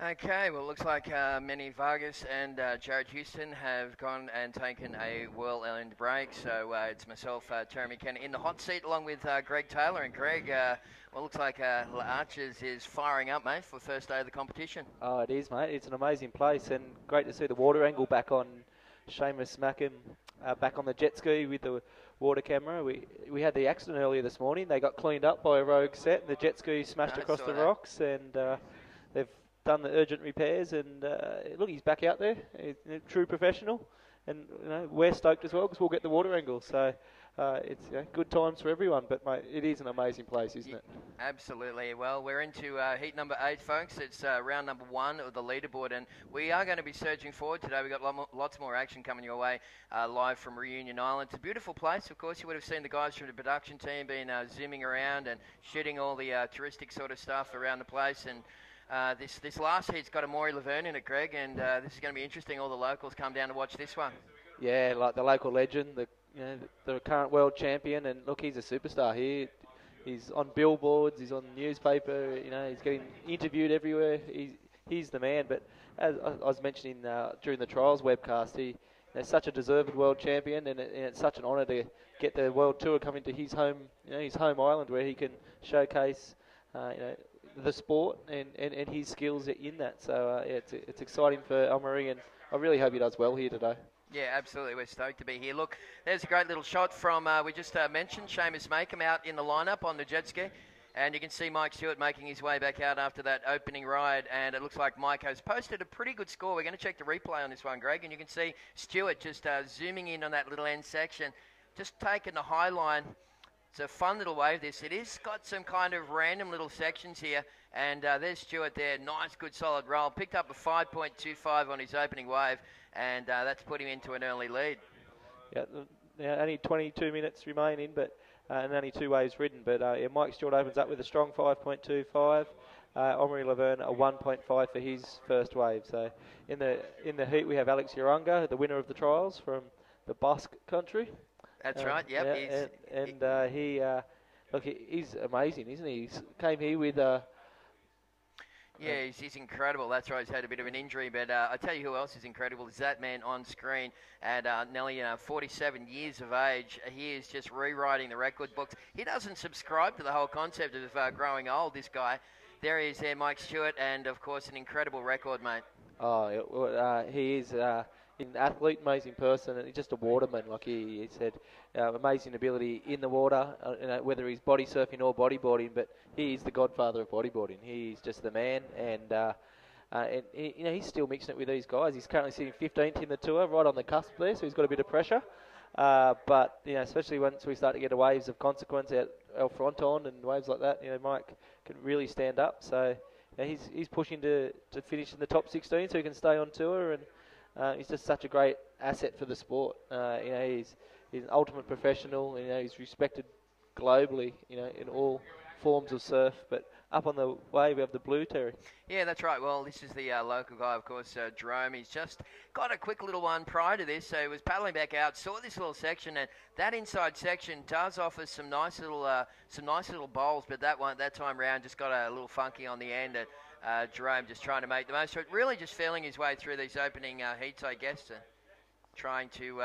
Okay, well, it looks like Manny Vargas and Jared Houston have gone and taken a well-earned break. So it's myself, Jeremy Kenny, in the hot seat along with Greg Taylor. And Greg, well, looks like Archers is firing up, mate, for the first day of the competition. Oh, it is, mate. It's an amazing place, and great to see the water angle back on. Seamus Mackham back on the jet ski with the water camera. We had the accident earlier this morning. They got cleaned up by a rogue set, and the jet ski smashed I across saw the that. rocks, and they've done the urgent repairs. And look, he's back out there. He's a true professional, and we're stoked as well because we'll get the water angle. So it's good times for everyone. But mate, it is an amazing place, isn't it? Absolutely. Well, we're into heat number 8, folks. It's round number 1 of the leaderboard, and we are going to be surging forward today. We've got lots more action coming your way live from Reunion Island. It's a beautiful place. Of course, you would have seen the guys from the production team being zooming around and shooting all the touristic sort of stuff around the place. And this last heat's got Amaury Lavernhe in it, Greg, and this is going to be interesting. All the locals come down to watch this one. Yeah, like the local legend, the current world champion, and look, he's a superstar here. He's on billboards, he's on the newspaper, he's getting interviewed everywhere. He's the man. But as I was mentioning during the trials webcast, he's such a deserved world champion, and it's such an honour to get the world tour coming to his home island where he can showcase, the sport and his skills in that. So it's exciting for Amaury, and I really hope he does well here today. Yeah, absolutely. We're stoked to be here. Look, there's a great little shot from, we just mentioned, Seamus Mackham out in the lineup on the jet ski. And you can see Mike Stewart making his way back out after that opening ride. And it looks like Mike has posted a pretty good score. We're going to check the replay on this one, Greg. And you can see Stewart just zooming in on that little end section, just taking the high line. It's a fun little wave, this. It is got some kind of random little sections here. And there's Stewart there. Nice, good, solid roll. Picked up a 5.25 on his opening wave. And that's put him into an early lead. Yeah, only 22 minutes remaining, but and only 2 waves ridden. But Mike Stewart opens up with a strong 5.25. Amaury Lavernhe a 1.5 for his first wave. So in the heat we have Alex Uranga, the winner of the trials from the Basque country. That's right. Yep. He's amazing, isn't he? He came here with. Yeah, he's incredible. That's right. He's had a bit of an injury, but I tell you who else is incredible is that man on screen at nearly 47 years of age. He is just rewriting the record books. He doesn't subscribe to the whole concept of growing old, this guy. There he is there, Mike Stewart, and, of course, an incredible record, mate. He is an athlete, amazing person, and he's just a waterman, like he said. Amazing ability in the water, whether he's body surfing or bodyboarding, but he is the godfather of bodyboarding. He's just the man, and he's still mixing it with these guys. He's currently sitting 15th in the tour, right on the cusp there, so he's got a bit of pressure. But especially once we start to get waves of consequence out El Fronton and waves like that, Mike can really stand up. So he's pushing to finish in the top 16 so he can stay on tour, and he's just such a great asset for the sport. He's an ultimate professional. He's respected globally, in all forms of surf. But up on the wave we have the blue, Terry. Yeah, that's right. Well, this is the local guy, of course, Jerome. He's just got a quick little one prior to this, so he was paddling back out, saw this little section, and that inside section does offer some nice little bowls, but that time round just got a little funky on the end, and Jerome just trying to make the most of it, really just feeling his way through these opening heats, I guess, trying to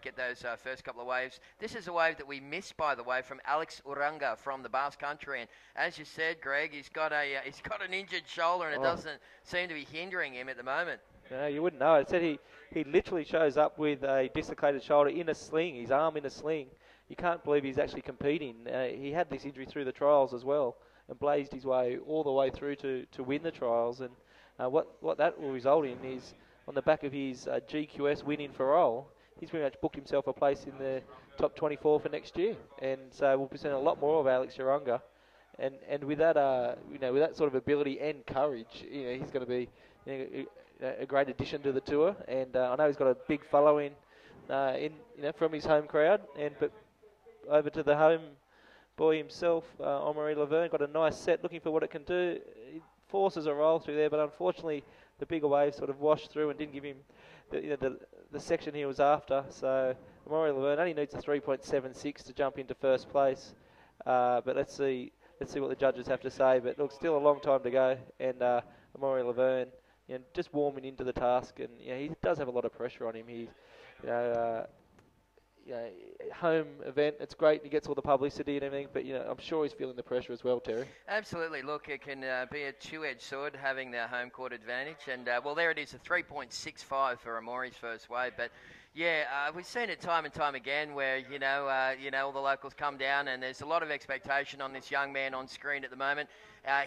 get those first couple of waves. This is a wave that we missed, by the way, from Alex Uranga from the Basque Country, and as you said, Greg, he's got an injured shoulder, and it doesn't seem to be hindering him at the moment. No, you wouldn't know. It said he literally shows up with a dislocated shoulder in a sling, his arm in a sling. You can't believe he's actually competing. He had this injury through the trials as well, and blazed his way all the way through to win the trials. And what that will result in is, on the back of his GQS win in Ferrol, he's pretty much booked himself a place in the top 24 for next year. And so we'll be seeing a lot more of Alex Uranga. And with that, with that sort of ability and courage, he's going to be a great addition to the tour. And I know he's got a big following from his home crowd. But over to the home boy himself, Amaury Lavernhe, got a nice set, looking for what it can do. He forces a roll through there, but unfortunately the bigger wave sort of washed through and didn't give him the section he was after. So Amaury Lavernhe only needs a 3.76 to jump into first place. But let's see what the judges have to say. But look, still a long time to go, and Amaury Lavernhe, just warming into the task, and he does have a lot of pressure on him. He's, you know, you know, home event. It's great. He gets all the publicity and everything, but I'm sure he's feeling the pressure as well, Terry. Absolutely. Look, it can be a two-edged sword having the home court advantage, and there it is, a 3.65 for Amaury's first wave. But we've seen it time and time again where all the locals come down, and there's a lot of expectation on this young man on screen at the moment.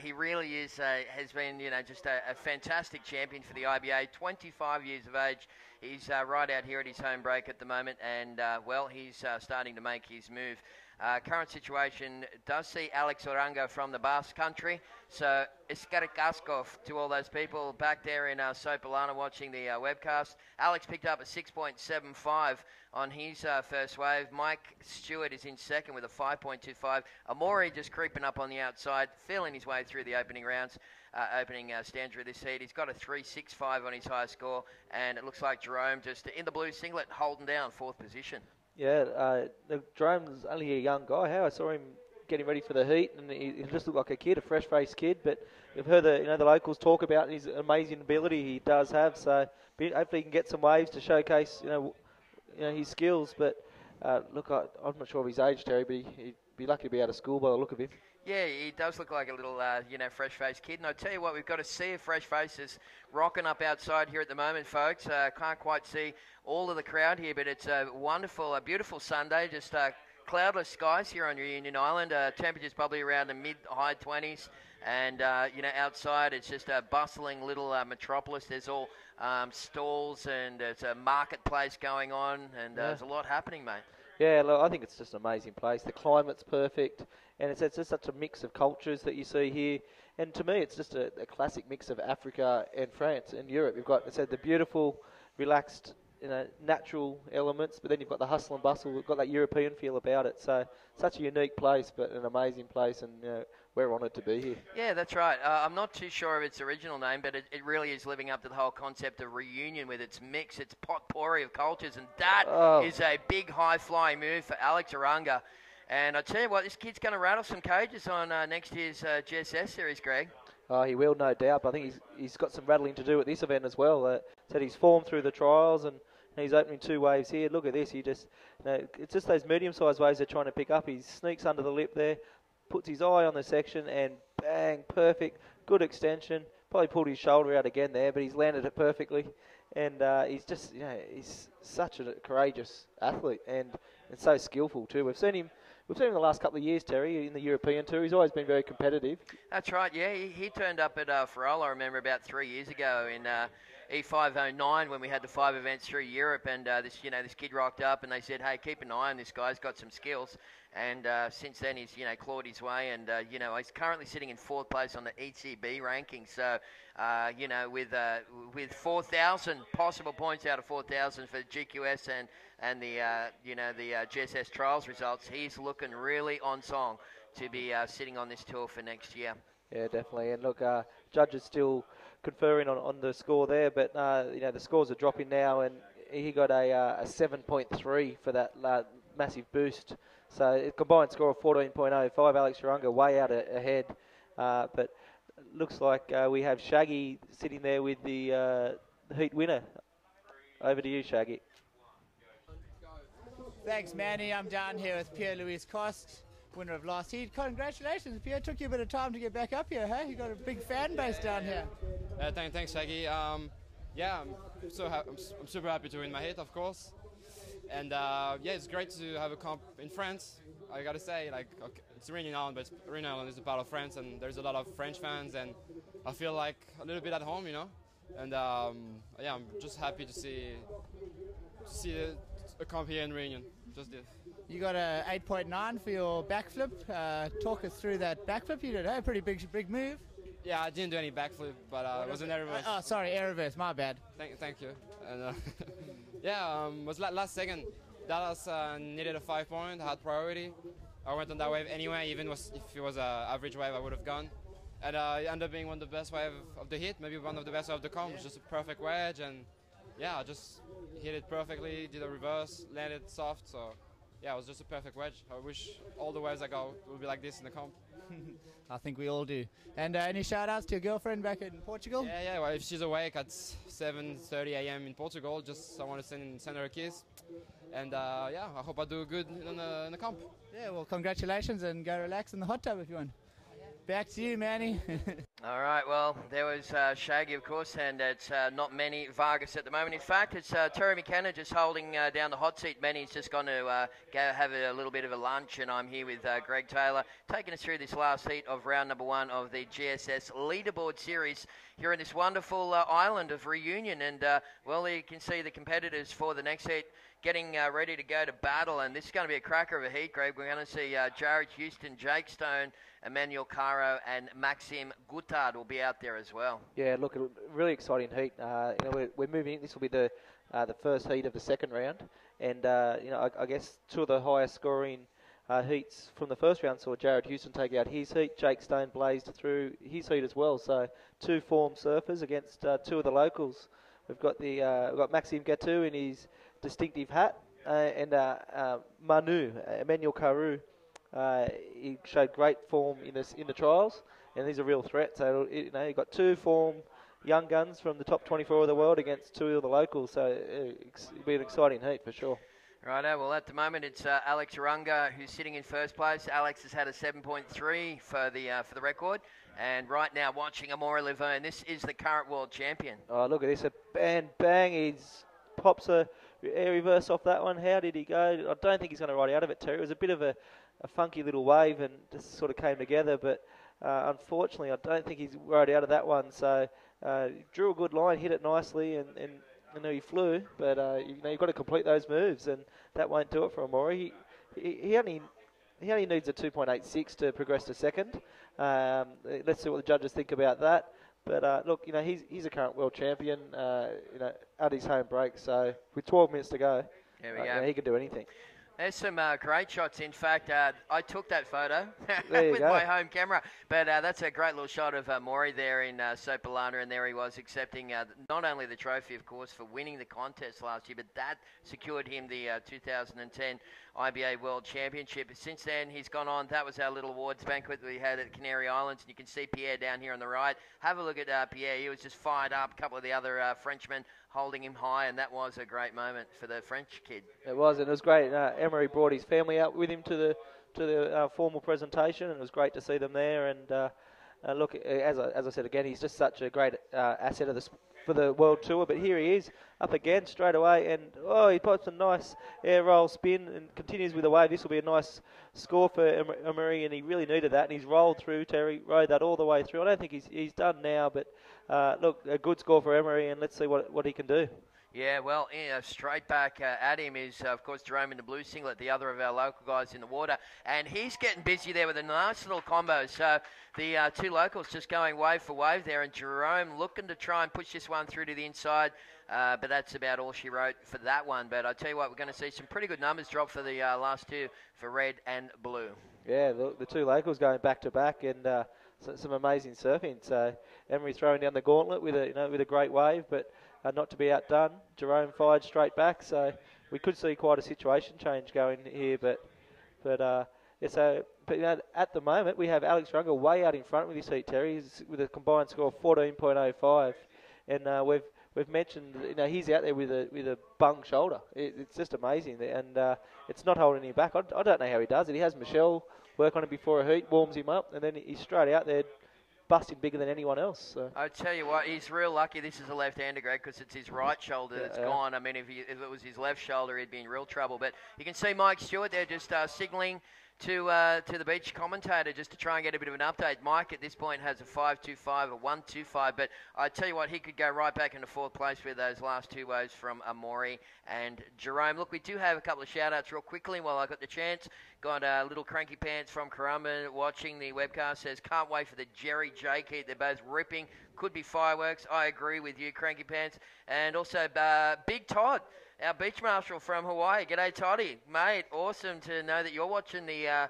He really has been just a fantastic champion for the IBA. 25 years of age. He's right out here at his home break at the moment, and he's starting to make his move. Current situation does see Alex Uranga from the Basque country. So, Eskarikaskov to all those people back there in Sopolana watching the webcast. Alex picked up a 6.75 on his first wave. Mike Stewart is in second with a 5.25. Amaury just creeping up on the outside, feeling his way through the opening rounds. Opening stanza of this heat. He's got a 3.65 on his high score, and it looks like Jerome just in the blue singlet holding down fourth position. Yeah, Jerome's only a young guy. How I saw him getting ready for the heat, and he just looked like a kid, a fresh-faced kid. But we've heard the locals talk about his amazing ability he does have. So hopefully he can get some waves to showcase his skills. But I'm not sure of his age, Terry, but he'd be lucky to be out of school by the look of him. Yeah, he does look like a little, fresh-faced kid. And I tell you what, we've got a sea of fresh faces rocking up outside here at the moment, folks. Can't quite see all of the crowd here, but it's a wonderful, beautiful Sunday. Just cloudless skies here on Reunion Island. Temperatures probably around the mid-high 20s. And, outside it's just a bustling little metropolis. There's all stalls, and there's a marketplace going on, and there's a lot happening, mate. Yeah, look, I think it's just an amazing place. The climate's perfect, and it's just such a mix of cultures that you see here. And to me, it's just a classic mix of Africa and France and Europe. You've got, the beautiful, relaxed, natural elements, but then you've got the hustle and bustle. We've got that European feel about it. So, such a unique place, but an amazing place, and we're honoured to be here. Yeah, that's right. I'm not too sure of its original name, but it really is living up to the whole concept of reunion with its mix, its potpourri of cultures, and that is a big high-flying move for Alex Uranga. And I tell you what, this kid's going to rattle some cages on next year's GSS series, Greg. Oh, he will, no doubt. But I think he's got some rattling to do at this event as well. Said he's formed through the trials, and he's opening two waves here. Look at this. He just, it's just those medium-sized waves they're trying to pick up. He sneaks under the lip there, puts his eye on the section, and bang, perfect, good extension. Probably pulled his shoulder out again there, but he's landed it perfectly. And he's just, he's such a courageous athlete, and so skillful too. We've seen him the last couple of years, Terry, in the European tour. He's always been very competitive. That's right, yeah. He turned up at Ferrol, I remember, about 3 years ago in E509 when we had the 5 events through Europe, and this kid rocked up, and they said, hey, keep an eye on this guy. He's got some skills. And since then, he's clawed his way, and he's currently sitting in 4th place on the ECB ranking. So, with 4,000 possible points out of 4,000 for GQS and the GSS trials results, he's looking really on song to be sitting on this tour for next year. Yeah, definitely. And look, judges still conferring on the score there, but the scores are dropping now, and he got a 7.3 for that massive boost. So a combined score of 14.05. Alex Uranga way out ahead, but looks like we have Shaggy sitting there with the heat winner. Over to you, Shaggy. Thanks, Manny. I'm down here with Pierre-Louis Coste, winner of last heat. Congratulations, Pierre. Took you a bit of time to get back up here, huh? You got a big fan base down here. Thanks, Shaggy. I'm super happy to win my heat, of course. And it's great to have a comp in France. I gotta say, it's Reunion Island, but Reunion Island is a part of France, and there's a lot of French fans, and I feel like a little bit at home, And I'm just happy to see a comp here in Reunion. Just this. You got a 8.9 for your backflip. Talk us through that backflip you did. A pretty big move. Yeah, I didn't do any backflip, but it was an air reverse. Oh, sorry, air reverse. My bad. Thank you. And was last second. Dallas needed a 5 point, had priority. I went on that wave anyway, even if it was an average wave, I would have gone. And it ended up being one of the best waves of the hit, maybe one of the best of the comp. It was just a perfect wedge, and I just hit it perfectly, did a reverse, landed soft, so yeah, it was just a perfect wedge. I wish all the waves I go would be like this in the comp. I think we all do. And any shout-outs to your girlfriend back in Portugal? Yeah. Well, if she's awake at 7:30 a.m. in Portugal, I want to send her a kiss. And yeah, I hope I do good in the comp. Yeah, well, congratulations, and go relax in the hot tub if you want. Back to you, Manny. All right, well, there was Shaggy, of course, and it's not Manny Vargas at the moment. In fact, it's Terry McKenna just holding down the hot seat. Manny's just gone to go have a little bit of a lunch, and I'm here with Greg Taylor, taking us through this last heat of round number 1 of the GSS Leaderboard Series here in this wonderful island of Reunion. And, well, you can see the competitors for the next heat getting ready to go to battle, and this is going to be a cracker of a heat, Greg. We're going to see Jared Houston, Jake Stone, Emmanuel Caro, and Maxime Goutard will be out there as well. Yeah, look, a really exciting heat. We're moving in. This will be the first heat of the second round, and I guess 2 of the highest scoring heats from the first round saw Jared Houston take out his heat. Jake Stone blazed through his heat as well. So 2 form surfers against 2 of the locals. We've got we've got Maxime Gatou in his distinctive hat, and Manu, Emmanuel Caru. He showed great form in the trials, and he's a real threat. So you've got 2 form young guns from the top 24 of the world against 2 of the locals. So it'll be an exciting heat for sure. Righto, well at the moment it's Alex Uranga who's sitting in first place. Alex has had a 7.3 for the record, and right now watching Amaury Lavernhe. This is the current world champion. Oh, look at this! Bang! He pops a air reverse off that one. How did he go? I don't think he's going to ride out of it, Terry. It was a bit of a funky little wave and just sort of came together, but unfortunately I don't think he's rode out of that one. So drew a good line, hit it nicely, and he flew, but you've got to complete those moves, and that won't do it for Amaury. He only needs a 2.86 to progress to second. Let's see what the judges think about that. But look, he's a current world champion, at his home break. So with 12 minutes to go, there we go. He can do anything. There's some great shots. In fact, I took that photo with my home camera. But that's a great little shot of Maury there in Sopolana, and there he was accepting not only the trophy, of course, for winning the contest last year, but that secured him the 2010 IBA World Championship. Since then, he's gone on. That was our little awards banquet that we had at Canary Islands, and you can see Pierre down here on the right. Have a look at Pierre. He was just fired up. A couple of the other Frenchmen holding him high, and that was a great moment for the French kid. It was, and it was great. Amaury brought his family out with him to the formal presentation, and it was great to see them there. And look, as I said again, he's just such a great asset for the World Tour. But here he is up again straight away, and he pops a nice air roll spin and continues with the wave. This will be a nice score for Amaury, and he really needed that, and he's rolled through. Terry rode that all the way through. I don't think he's done now, but look, a good score for Amaury, and let's see what he can do. Yeah, well, straight back at him is, of course, Jerome in the blue singlet, the other of our local guys in the water. And he's getting busy there with a nice little combo. So the 2 locals just going wave for wave there. And Jerome looking to try and push this one through to the inside. But that's about all she wrote for that one. But I tell you what, we're going to see some pretty good numbers drop for the last 2 for red and blue. Yeah, the 2 locals going back to back, and some amazing surfing. So Amaury throwing down the gauntlet with a great wave, but not to be outdone. Jerome fired straight back, so we could see quite a situation change going here. But at the moment we have Alex Uranga way out in front with his heat, Terry. He's with a combined score of 14.05, and we've mentioned he's out there with a bung shoulder. It's just amazing, and it's not holding him back. I don't know how he does it. He has Michelle work on it before a heat, warms him up, and then he's straight out there, busting bigger than anyone else. So. I tell you what, he's real lucky this is a left-hander, Greg, because it's his right shoulder that's gone. I mean, if it was his left shoulder, he'd be in real trouble. But you can see Mike Stewart there just signalling to the beach commentator just to try and get a bit of an update. Mike at this point has a 5.25, a 1.25, but I tell you what, he could go right back into 4th place with those last 2 waves from Amaury and Jerome. Look, we do have a couple of shout-outs real quickly while I got the chance. Got Little Cranky Pants from Carumba watching the webcast, says, can't wait for the Jerry Jake heat. They're both ripping. Could be fireworks. I agree with you, Cranky Pants. And also Big Todd, our beach marshal from Hawaii. G'day, Toddy. Mate, awesome to know that you're watching the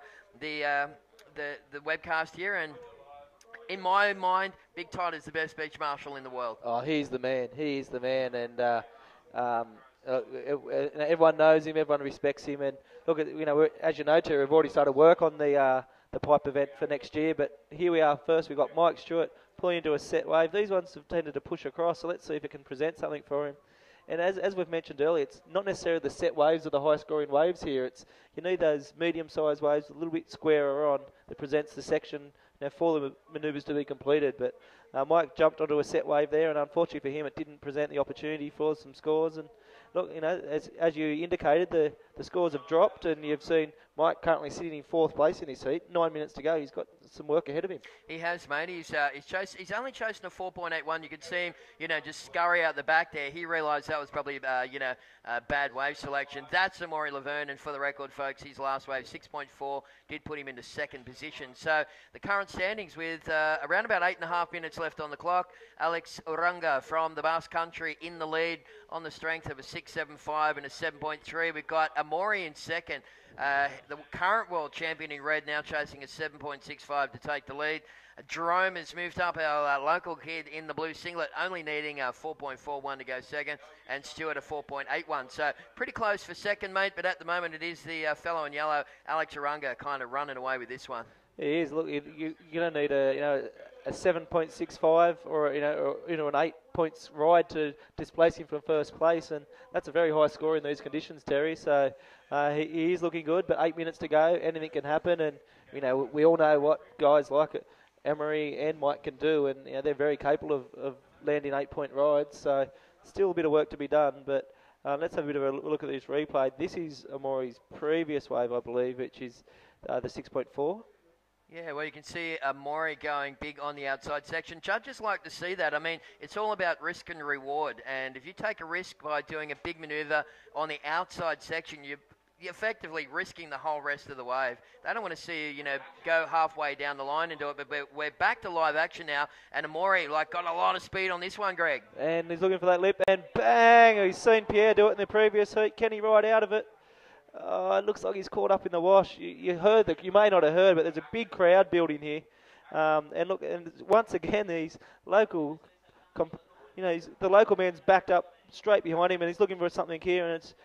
webcast here. And in my mind, Big Todd is the best beach marshal in the world. Oh, he's the man. He is the man. And everyone knows him, everyone respects him, and look at as you know, Terry, we've already started work on the pipe event for next year. But here we are. First, we've got Mike Stewart pulling into a set wave. These ones have tended to push across, so let's see if it can present something for him. And as we've mentioned earlier, it's not necessarily the set waves or the high-scoring waves here. It's you need those medium-sized waves, a little bit squarer on, that presents the section for the manoeuvres to be completed. But Mike jumped onto a set wave there, and unfortunately for him, it didn't present the opportunity for some scores. And look, as you indicated, the scores have dropped, and you've seen Mike currently sitting in 4th place in his heat. 9 minutes to go. He's got some work ahead of him. He has, mate. He's only chosen a 4.81. You could see him, just scurry out the back there. He realised that was probably, a bad wave selection. That's Amaury Lavernhe, and for the record, folks, his last wave, 6.4, did put him into 2nd position. So the current standings with around about 8.5 minutes left on the clock. Alex Uranga from the Basque Country in the lead on the strength of a 6.75 and a 7.3. We've got Amaury in 2nd. The current world champion in red now chasing a 7.65 to take the lead. Jerome has moved up, our local kid in the blue singlet, only needing a 4.41 to go 2nd, and Stewart a 4.81. So pretty close for 2nd, mate, but at the moment it is the fellow in yellow, Alex Uranga, kind of running away with this one. He is. Look, you don't need a 7.65 or an 8 points ride to displace him from 1st place, and that's a very high score in these conditions, Terry. So he is looking good, but 8 minutes to go, anything can happen, and we all know what guys like Amaury and Mike can do, and they're very capable of landing 8-point rides. So still a bit of work to be done, but let's have a bit of a look at this replay. This is Amaury's previous wave, I believe, which is the 6.4. Yeah, well, you can see Amaury going big on the outside section. Judges like to see that. I mean, it's all about risk and reward. And if you take a risk by doing a big manoeuvre on the outside section, you're effectively risking the whole rest of the wave. They don't want to see you, go halfway down the line and do it. But we're back to live action now. And Amaury, got a lot of speed on this one, Greg. And he's looking for that lip. And bang! He's seen Pierre do it in the previous heat. Can he ride out of it? It looks like he's caught up in the wash. You heard that. You may not have heard, but there's a big crowd building here. And look, and once again, these local, the local man's backed up straight behind him, and he's looking for something here. And it's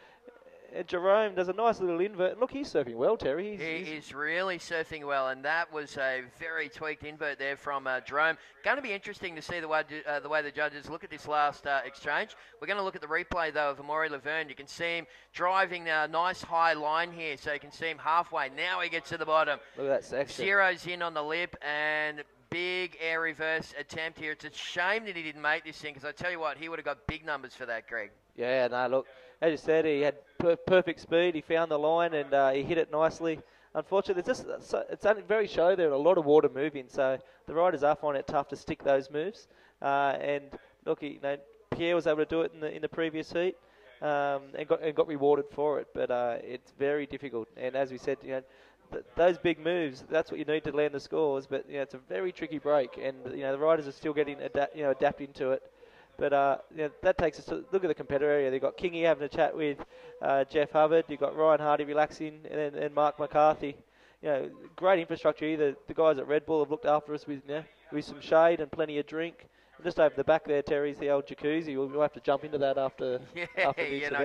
Jerome does a nice little invert. And look, he's surfing well, Terry. He is really surfing well, and that was a very tweaked invert there from Jerome. Going to be interesting to see the way the judges look at this last exchange. We're going to look at the replay, though, of Amaury Lavernhe. You can see him driving a nice high line here, so you can see him halfway. Now he gets to the bottom. Look at that section. Zero's in on the lip, and big air reverse attempt here. It's a shame that he didn't make this thing, because I tell you what, he would have got big numbers for that, Greg. Yeah, no, look, as you said, he had perfect speed. He found the line, and he hit it nicely. Unfortunately, it's only very shallow there and a lot of water moving, so the riders are finding it tough to stick those moves. And look, Pierre was able to do it in the previous heat, and got rewarded for it. But it's very difficult. And as we said, those big moves, that's what you need to land the scores. But it's a very tricky break, and the riders are still getting adapting to it. But that takes us to look at the competitor area. They've got Kingy having a chat with Jeff Hubbard. You've got Ryan Hardy relaxing, and Mark McCarthy. Great infrastructure here. The guys at Red Bull have looked after us with some shade and plenty of drink. Just over the back there, Terry's the old jacuzzi. We'll have to jump into that after this event. What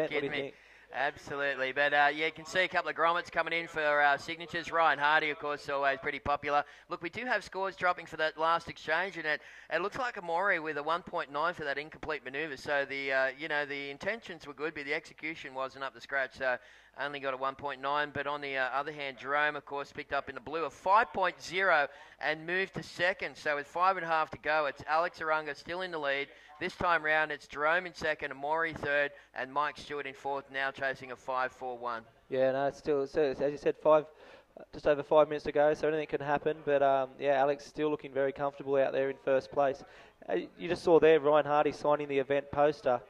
do you think? Absolutely. But, you can see a couple of grommets coming in for signatures. Ryan Hardy, of course, always pretty popular. Look, we do have scores dropping for that last exchange, and it looks like Amaury with a 1.9 for that incomplete manoeuvre. So, the intentions were good, but the execution wasn't up to scratch. So, only got a 1.9. But on the other hand, Jerome, of course, picked up in the blue a 5.0 and moved to 2nd. So, with 5.5 to go, it's Alex Uranga still in the lead. This time round, it's Jerome in 2nd, Amaury 3rd, and Mike Stewart in 4th, now chasing a 5.41. Yeah, no, it's still, as you said, just over 5 minutes to go, so anything can happen. But, Alex still looking very comfortable out there in 1st place. You just saw there Ryan Hardy signing the event poster.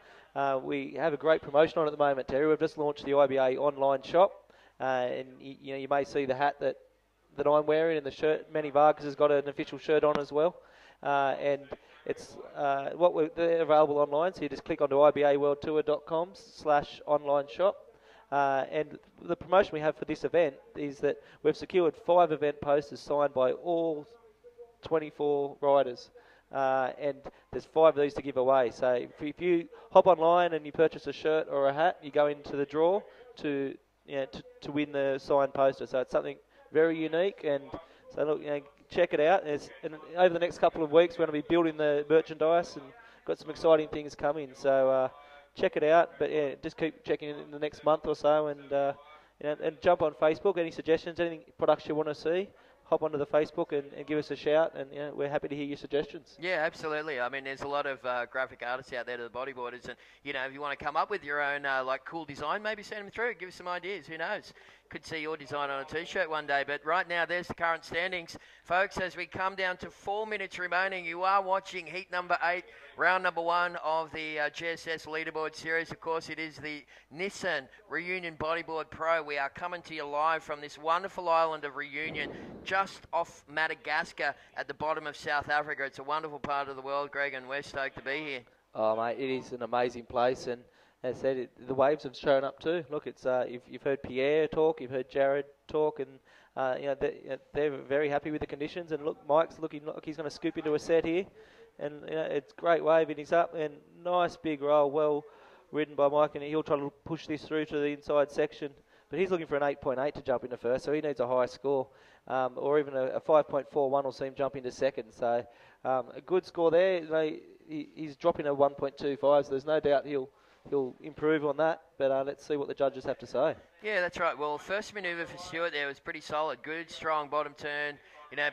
We have a great promotion on at the moment, Terry. We've just launched the IBA online shop, and you may see the hat that I'm wearing and the shirt. Manny Vargas has got an official shirt on as well, and it's they're available online, so you just click onto ibaworldtour.com/online shop. And the promotion we have for this event is that we've secured 5 event posters signed by all 24 riders. and there's 5 of these to give away. So if you hop online and you purchase a shirt or a hat, you go into the draw to win the signed poster. So it's something very unique, and so look, check it out. And over the next couple of weeks, we're going to be building the merchandise and got some exciting things coming. So check it out. But yeah, just keep checking in the next month or so, and jump on Facebook. Any suggestions, anything products you want to see, hop onto the Facebook and give us a shout, and we're happy to hear your suggestions. Yeah, absolutely. I mean, there's a lot of graphic artists out there to the bodyboarders, and if you want to come up with your own cool design, maybe send them through, give us some ideas. Who knows? Could see your design on a T-shirt one day. But right now, there's the current standings, folks. As we come down to 4 minutes remaining, you are watching heat number 8, round number 1 of the GSS Leaderboard Series. Of course, it is the Nissan Reunion Bodyboard Pro. We are coming to you live from this wonderful island of Reunion, just off Madagascar at the bottom of South Africa. It's a wonderful part of the world, Greg, and we're stoked to be here. Oh, mate, it is an amazing place, and as I said, the waves have shown up too. Look, it's you've heard Pierre talk, you've heard Jared talk, and they're very happy with the conditions. And look, Mike's looking like he's going to scoop into a set here, and it's great wave, and he's up, and nice big roll, well ridden by Mike, and he'll try to push this through to the inside section. But he's looking for an 8.8 to jump into first, so he needs a high score, or even a 5.41 will see him jump into second. So a good score there. He's dropping a 1.25, so there's no doubt he'll improve on that, but let's see what the judges have to say. Yeah, that's right. Well, first manoeuvre for Stewart there was pretty solid. Good, strong bottom turn.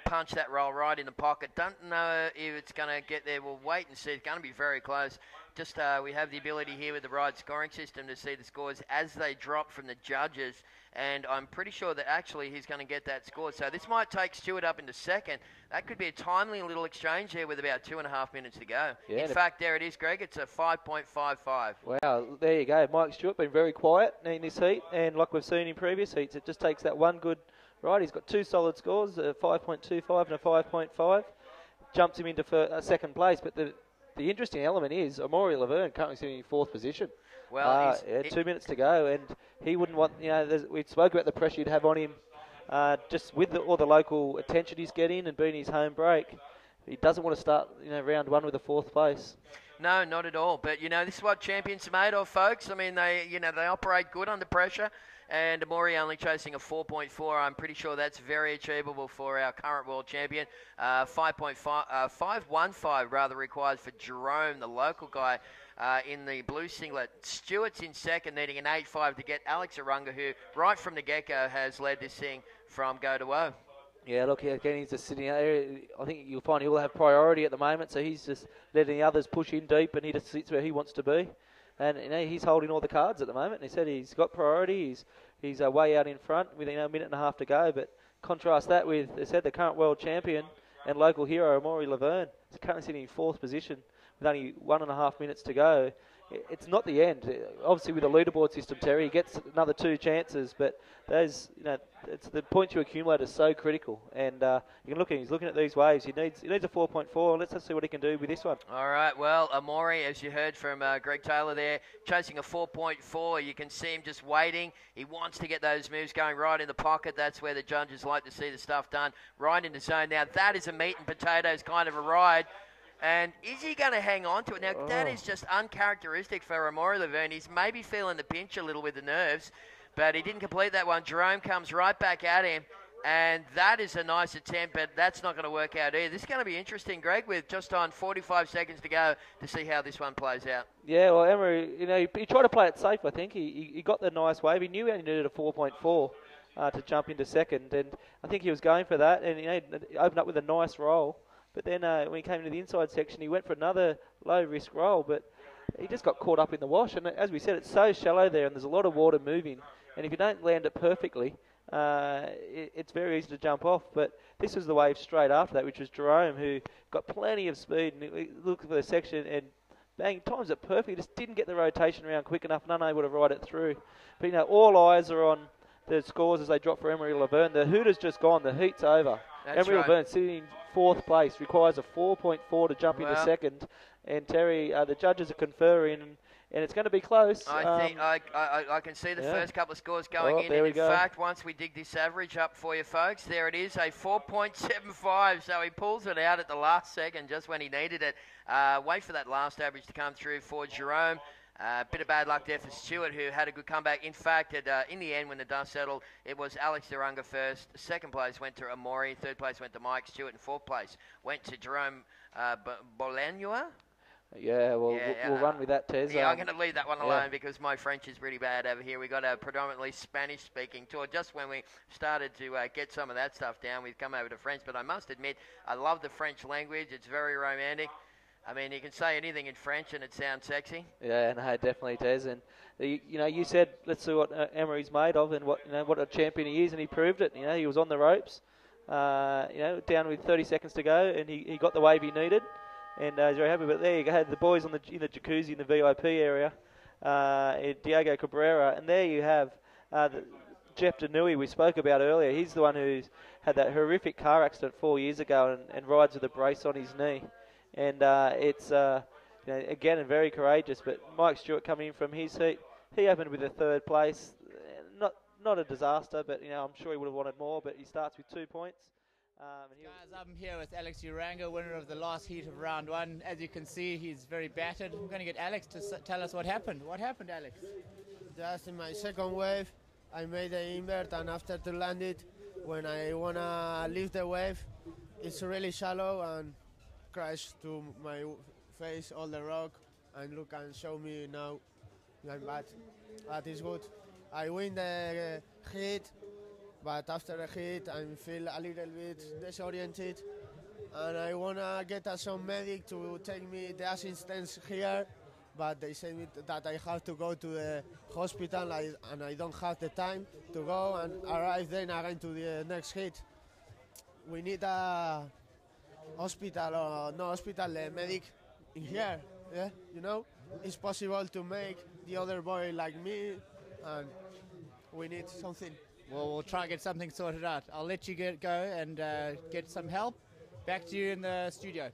Punch that roll right in the pocket. Don't know if it's going to get there. We'll wait and see. It's going to be very close. Just we have the ability here with the right scoring system to see the scores as they drop from the judges, and I'm pretty sure that actually he's going to get that score. So this might take Stewart up into second. That could be a timely little exchange here with about 2.5 minutes to go. Yeah, in fact, there it is, Greg. It's a 5.55. Wow, there you go. Mike Stewart been very quiet in this heat, and like we've seen in previous heats, it just takes that one good ride. He's got 2 solid scores, a 5.25 and a 5.5. Jumps him into second place, but the interesting element is Amaury Lavernhe currently sitting in 4th position. Well, 2 minutes to go, and he wouldn't want, we spoke about the pressure you'd have on him just with all the local attention he's getting and being his home break. He doesn't want to start round 1 with a 4th place. No, not at all. But, this is what champions are made of, folks. I mean, they operate good under pressure. And Amaury only chasing a 4.4. I'm pretty sure that's very achievable for our current world champion. 5.15 rather required for Jerome, the local guy in the blue singlet. Stewart's in second, needing an 8.5 to get Alex Uranga, who right from the get-go has led this thing from go to O. Yeah, look, again, he's just sitting there. I think you'll find he'll have priority at the moment, so he's just letting the others push in deep, and he just sits where he wants to be. And he's holding all the cards at the moment. He said he's got priority. He's way out in front with a minute and a half to go. But contrast that with, they said, the current world champion and local hero Amaury Lavernhe is currently sitting in 4th position with only 1.5 minutes to go. It's not the end. Obviously, with the leaderboard system, Terry, he gets another 2 chances, but those, it's the points you accumulate is so critical. And you can he's looking at these waves. He needs a 4.4. Let's see what he can do with this one. All right. Well, Amaury, as you heard from Greg Taylor there, chasing a 4.4. You can see him just waiting. He wants to get those moves going right in the pocket. That's where the judges like to see the stuff done. Right in the zone. Now, that is a meat and potatoes kind of a ride. And is he going to hang on to it? Now, that is just uncharacteristic for Amaury Lavernhe. He's maybe feeling the pinch a little with the nerves, but he didn't complete that one. Jerome comes right back at him, and that is a nice attempt, but that's not going to work out either. This is going to be interesting, Greg, with just on 45 seconds to go to see how this one plays out. Yeah, well, Amaury, he tried to play it safe, I think. He got the nice wave. He knew he only needed a 4.4 to jump into second, and I think he was going for that, and he opened up with a nice roll. But then when he came into the inside section, he went for another low-risk roll, but he just got caught up in the wash. And as we said, it's so shallow there, and there's a lot of water moving. And if you don't land it perfectly, it's very easy to jump off. But this was the wave straight after that, which was Jerome, who got plenty of speed. And he looked for the section and bang, times it perfectly. Just didn't get the rotation around quick enough and unable to ride it through. But, all eyes are on the scores as they drop for Amaury Lavernhe. The hoot has just gone. The heat's over. Amaury Lavernhe sitting in 4th place, requires a 4.4 to jump into second. And Terry, the judges are conferring, and it's going to be close. I think I can see the first couple of scores going in. There And we in go. fact, once we dig this average up for you folks, there it is, a 4.75. So he pulls it out at the last second, just when he needed it. Wait for that last average to come through for Jerome. Bit of bad luck there for Stewart, who had a good comeback. In fact, in the end, when the dust settled, it was Alex Uranga first. Second place went to Amaury. Third place went to Mike Stewart. And fourth place went to Jerome Boualnouar. Yeah, we'll run with that, Tez. Yeah, I'm going to leave that one alone because my French is pretty bad over here. We got a predominantly Spanish-speaking tour. Just when we started to get some of that stuff down, we've come over to French. But I must admit, I love the French language. It's very romantic. I mean, you can say anything in French and it sounds sexy. Yeah, no, definitely, Tez. And you said let's see what Amaury's made of and what a champion he is, and he proved it. He was on the ropes. Down with 30 seconds to go, and he got the wave he needed. And he's very happy. But there you go, the boys in the jacuzzi in the VIP area, Diego Cabrera, and there you have Jeff Denui we spoke about earlier. He's the one who's had that horrific car accident 4 years ago and rides with a brace on his knee. And it's again very courageous. But Mike Stewart coming in from his heat, he opened with a third place. Not a disaster, but I'm sure he would have wanted more. But he starts with 2 points. Guys, I'm here with Alex Uranga, winner of the last heat of round one. As you can see, he's very battered. I'm going to get Alex to tell us what happened. What happened, Alex? Just in my second wave, I made the invert, and after to land it, when I want to leave the wave, it's really shallow and crash to my face, all the rock, and look and show me now I'm bad. That is good. I win the heat. But after the hit, I feel a little bit disoriented, and I wanna get some medic to take me the assistance here, but they say that I have to go to the hospital, and I don't have the time to go and arrive then again to the next hit. We need a hospital or no hospital, a medic in here. Yeah, it's possible to make the other boy like me, and we need something. Well, we'll try and get something sorted out. I'll let you go and get some help. Back to you in the studio.